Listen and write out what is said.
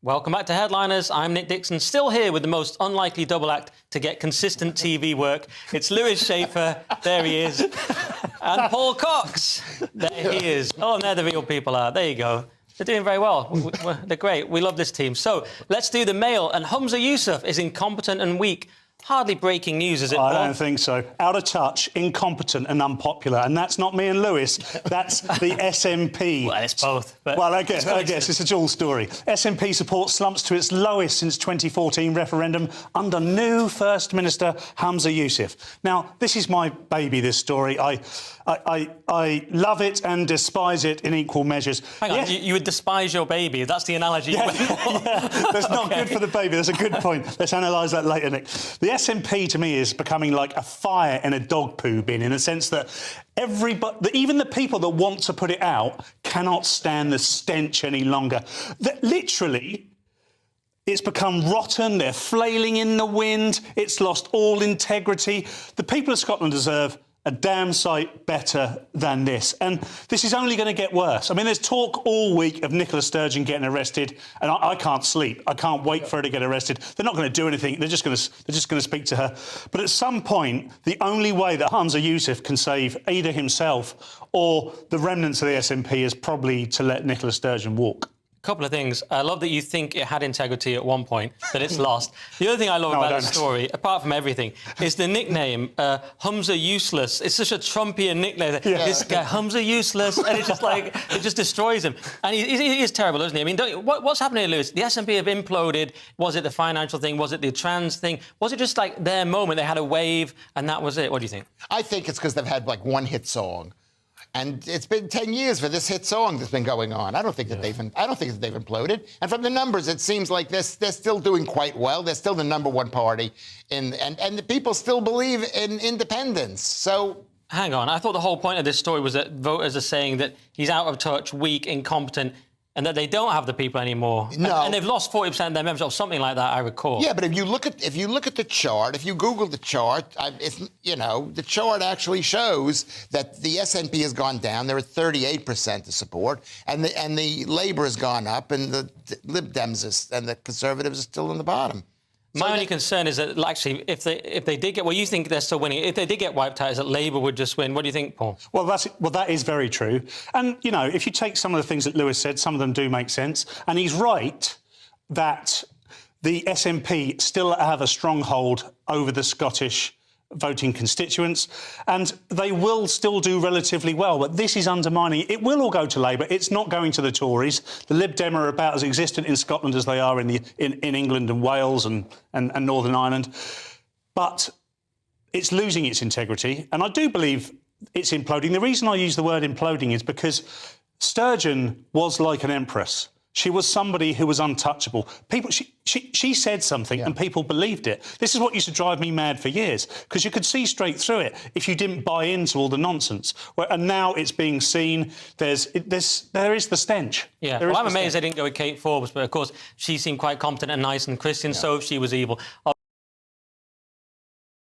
Welcome back to Headliners. I'm Nick Dixon, still here with the most unlikely double act to get consistent TV work. It's Lewis Schaefer, there he is, and Paul Cox, there he is. Oh, and there the real people are. There you go. They're doing very well. They're great. We love this team. So let's do the mail. And Humza Yousaf is incompetent and weak. Hardly breaking news, is it, Paul? I don't think so. Out of touch, incompetent and unpopular. And that's not me and Lewis. That's the SNP. Well, it's both. But well, I guess it's a dual story. SNP support slumps to its lowest since 2014 referendum under new First Minister Humza Yousaf. Now, this is my baby, this story. I love it and despise it in equal measures. Hang on, you would despise your baby? That's the analogy you went for? That's not good for the baby. That's a good point. Let's analyse that later, Nick. The SNP, to me, is becoming like a fire in a dog poo bin, in a sense that even the people that want to put it out cannot stand the stench any longer. That literally, it's become rotten, they're flailing in the wind, it's lost all integrity. The people of Scotland deserve a damn sight better than this. And this is only going to get worse. I mean, there's talk all week of Nicola Sturgeon getting arrested, and I can't sleep. I can't wait for her to get arrested. They're not going to do anything. They're just going to speak to her. But at some point, the only way that Humza Yousaf can save either himself or the remnants of the SNP is probably to let Nicola Sturgeon walk. Couple of things. I love that you think it had integrity at one point, that it's lost. The other thing I love about the story, apart from everything, is the nickname, Humza Useless. It's such a Trumpian nickname. Yeah. This guy, Humza Useless, and it's just like, it just destroys him. And he is terrible, isn't he? I mean, what's happening, Lewis? The SNP have imploded. Was it the financial thing? Was it the trans thing? Was it just like their moment? They had a wave, and that was it. What do you think? I think it's because they've had, like, one hit song. And it's been 10 years for this hit song that's been going on. I don't think that they've imploded. And from the numbers, it seems like they're still doing quite well. They're still the #1 party, and the people still believe in independence. So hang on, I thought the whole point of this story was that voters are saying that he's out of touch, weak, incompetent, and that they don't have the people anymore. No. And they've lost 40% of their members, or something like that, I recall. Yeah, but if you look at the chart, if you Google the chart, the chart actually shows that the SNP has gone down. They're at 38% of support, and the Labour has gone up, and the Lib Dems and the Conservatives are still on the bottom. My only concern is that, actually, if they did get... Well, you think they're still winning. If they did get wiped out, is that Labour would just win. What do you think, Paul? Well, that is very true. And, you know, if you take some of the things that Lewis said, some of them do make sense. And he's right that the SNP still have a stronghold over the Scottish voting constituents, and they will still do relatively well, but this is undermining. It will all go to Labour. It's not going to the Tories. The Lib Dem are about as existent in Scotland as they are in England and Wales and Northern Ireland. But it's losing its integrity, and I do believe it's imploding. The reason I use the word imploding is because Sturgeon was like an empress. She was somebody who was untouchable. She said something and people believed it. This is what used to drive me mad for years, because you could see straight through it if you didn't buy into all the nonsense. And now it's being seen. There is the stench. Yeah, well, I'm amazed they didn't go with Kate Forbes, but of course she seemed quite competent and nice and Christian, so if she was evil.